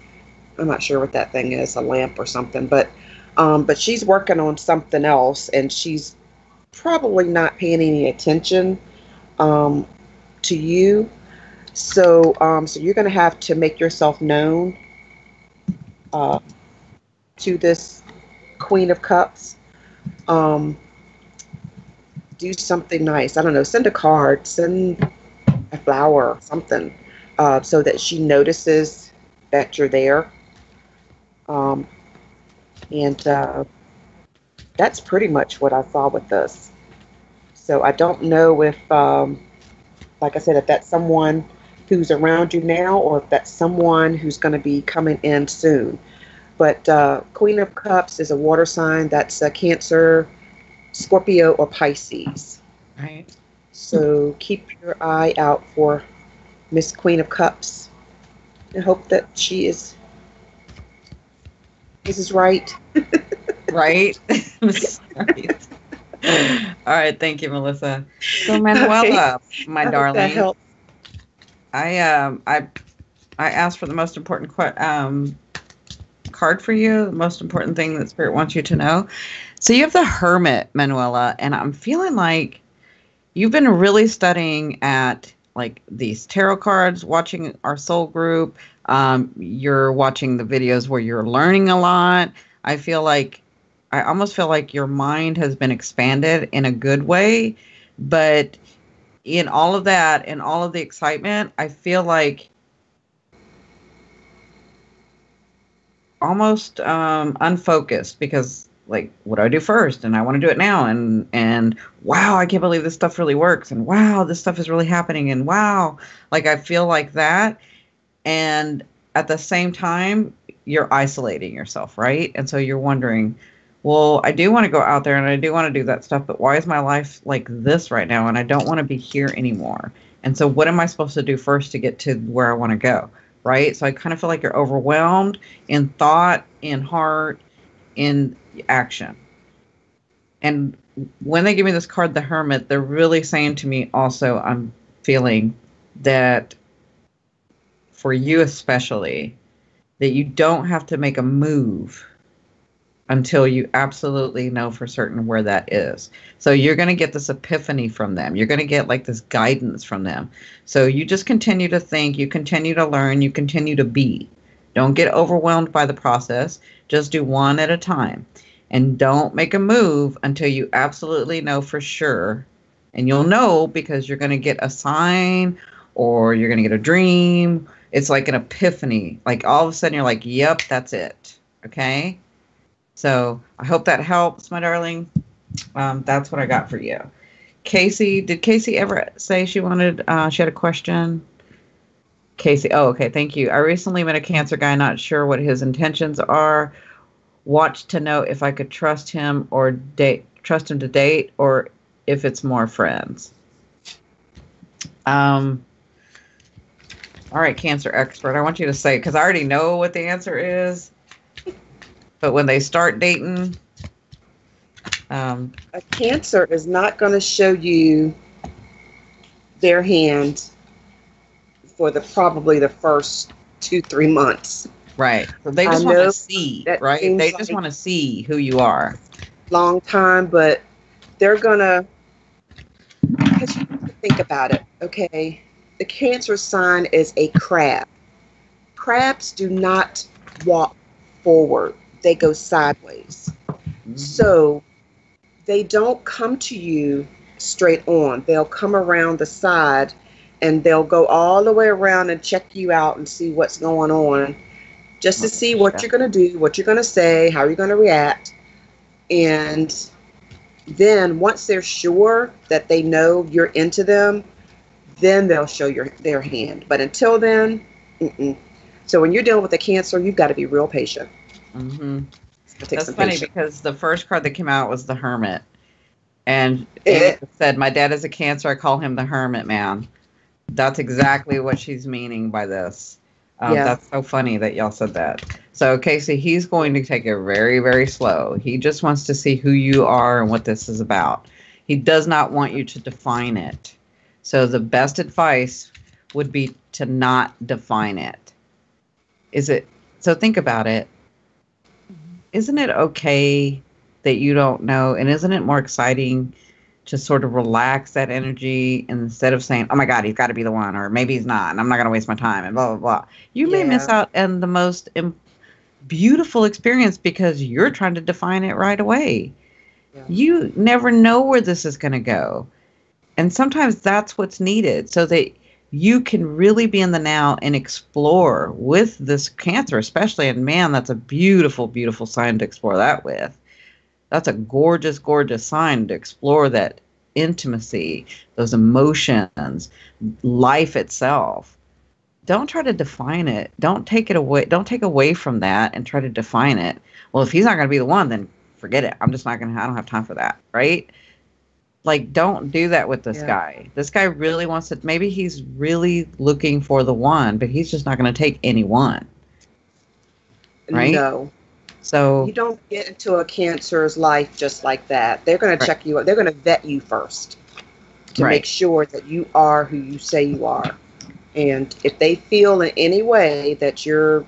I'm not sure what that thing is, a lamp or something. But she's working on something else, and she's probably not paying any attention to you. So you're going to have to make yourself known to this Queen of Cups. Do something nice. I don't know. Send a card. Send a flower or something, so that she notices that you're there. And that's pretty much what I saw with this. So I don't know if, like I said, if that's someone who's around you now, or if that's someone who's going to be coming in soon. But Queen of Cups is a water sign. That's a Cancer, Scorpio, or Pisces. Right. So keep your eye out for Miss Queen of Cups, and hope that she is right. Right. Right. All right. Thank you, Melissa. So Manuela, my darling, that helps. I asked for the most important card for you, the most important thing that Spirit wants you to know. So you have the Hermit, Manuela, and I'm feeling like you've been really studying at like these tarot cards, watching our soul group. You're watching the videos where you're learning a lot. I almost feel like your mind has been expanded in a good way, but in all of that and all of the excitement, I feel like almost unfocused, because like, what do I do first? And I want to do it now. And wow, I can't believe this stuff really works. And wow, this stuff is really happening. And wow, like I feel like that. And at the same time, you're isolating yourself, right? And so you're wondering, well, I do want to go out there and I do want to do that stuff, but why is my life like this right now? And I don't want to be here anymore. And so what am I supposed to do first to get to where I want to go? Right? So I kind of feel like you're overwhelmed in thought, in heart, in action. And when they give me this card, the Hermit, they're really saying to me also, I'm feeling that for you especially, that you don't have to make a move until you absolutely know for certain where that is. So you're going to get this epiphany from them. You're going to get like this guidance from them. So you just continue to think, you continue to learn, you continue to be. Don't get overwhelmed by the process. Just do one at a time. And don't make a move until you absolutely know for sure. And you'll know because you're going to get a sign or you're going to get a dream. It's like an epiphany. Like all of a sudden you're like, yep, that's it. Okay? So I hope that helps, my darling. That's what I got for you. Casey, did Casey ever say she had a question? Casey, oh, okay, thank you. I recently met a Cancer guy, not sure what his intentions are. Watch to know if I could trust him to date, or if it's more friends. All right, Cancer expert, I want you to say, because I already know what the answer is. But when they start dating, a Cancer is not going to show you their hand for probably the first 2-3 months. Right. So they just want to see, right? They just want to see who you are. Long time, but they're going to, because you have to think about it, okay? The Cancer sign is a crab. Crabs do not walk forward. They go sideways. Mm-hmm. So they don't come to you straight on. They'll come around the side and they'll go all the way around and check you out and see what's going on, just to see what you're going to do, what you're going to say, how you're going to react. And then once they're sure that they know you're into them, then they'll show their hand. But until then, So when you're dealing with a Cancer, you've got to be real patient. Mm-hmm. That's funny because the first card that came out was the Hermit. And Amy said, my dad is a Cancer. I call him the hermit man. That's exactly what she's meaning by this. Yeah. That's so funny that y'all said that. So, Casey, he's going to take it very, very slow. He just wants to see who you are and what this is about. He does not want you to define it. So the best advice would be to not define it. So think about it. Isn't it okay that you don't know? And isn't it more exciting to sort of relax that energy instead of saying, oh my God, he's got to be the one, or maybe he's not, and I'm not going to waste my time, and blah, blah, blah. You may miss out on the most beautiful experience because you're trying to define it right away. Yeah. You never know where this is going to go. And sometimes that's what's needed so that you can really be in the now and explore with this Cancer, especially. And man, that's a beautiful, beautiful sign to explore that with. That's a gorgeous, gorgeous sign to explore that intimacy, those emotions, life itself. Don't try to define it. Don't take it away. Don't take away from that and try to define it. Well, if he's not going to be the one, then forget it. I'm just not going to, I don't have time for that. Right? Like, don't do that with this guy. This guy really wants to, maybe he's really looking for the one, but he's just not going to take anyone. Right? No. So you don't get into a Cancer's life just like that. They're going to check you out. They're going to vet you first to make sure that you are who you say you are. And if they feel in any way that you're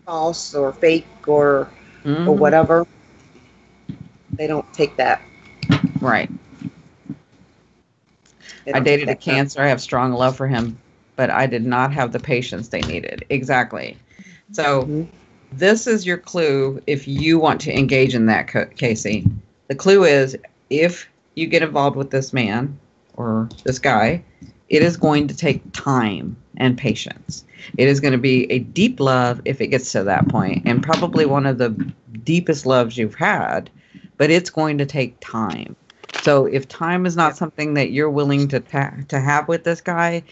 false or fake or whatever, they don't take that. Right. I dated a Cancer. I have strong love for him, but I did not have the patience they needed. Exactly. So this is your clue if you want to engage in that, Casey. The clue is if you get involved with this man or this guy, it is going to take time and patience. It is going to be a deep love if it gets to that point, and probably one of the deepest loves you've had, but it's going to take time. So if time is not something that you're willing to have with this guy,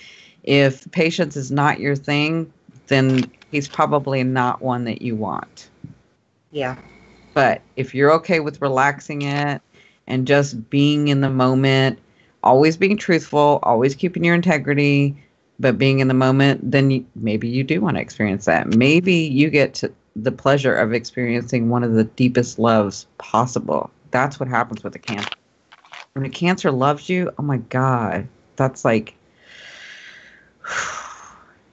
if patience is not your thing, then he's probably not one that you want. Yeah. But if you're okay with relaxing it and just being in the moment, always being truthful, always keeping your integrity, but being in the moment, then maybe you do want to experience that. Maybe you get to the pleasure of experiencing one of the deepest loves possible. That's what happens with a Cancer. When a Cancer loves you, oh my God, that's like,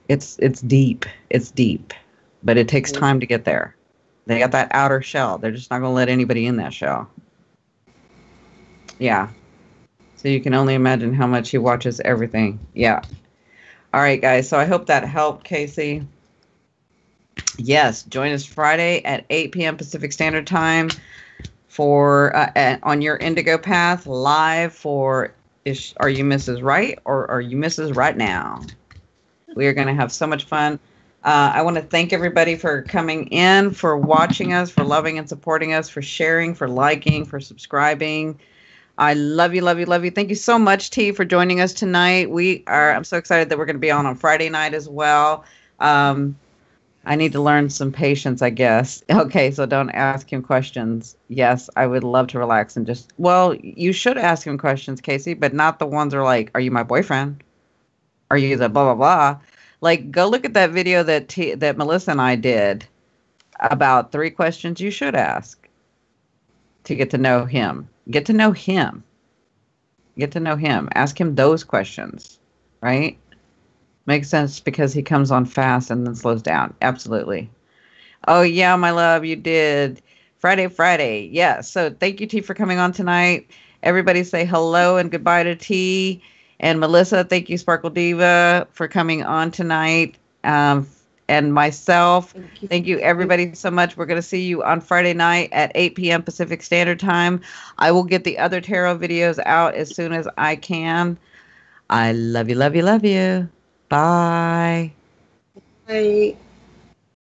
it's deep. It's deep, but it takes time to get there. They got that outer shell. They're just not going to let anybody in that shell. Yeah. So you can only imagine how much he watches everything. Yeah. All right, guys. So I hope that helped, Casey. Yes. Join us Friday at 8 p.m. Pacific Standard Time for on your Indigo Path live for Are You Mrs. Right or Are You Mrs. Right Now? We are going to have so much fun. I want to thank everybody for coming in, for watching us, for loving and supporting us, for sharing, for liking, for subscribing. I love you, love you, love you. Thank you so much, T, for joining us tonight. I'm so excited that we're going to be on Friday night as well. I need to learn some patience, I guess. Okay, so don't ask him questions. Yes, I would love to relax and just, well, you should ask him questions, Casey, but not the ones that are like, are you my boyfriend? Are you the blah, blah, blah? Like, go look at that video that Melissa and I did about 3 questions you should ask to get to know him. Get to know him. Get to know him. Ask him those questions, right? Makes sense because he comes on fast and then slows down. Absolutely. Oh, yeah, my love, you did. Friday. Yeah, so thank you, T, for coming on tonight. Everybody say hello and goodbye to T. And Melissa, thank you, Sparkle Diva, for coming on tonight. And myself, thank you, everybody, so much. We're going to see you on Friday night at 8 p.m. Pacific Standard Time. I will get the other tarot videos out as soon as I can. I love you, love you, love you. Bye. Bye.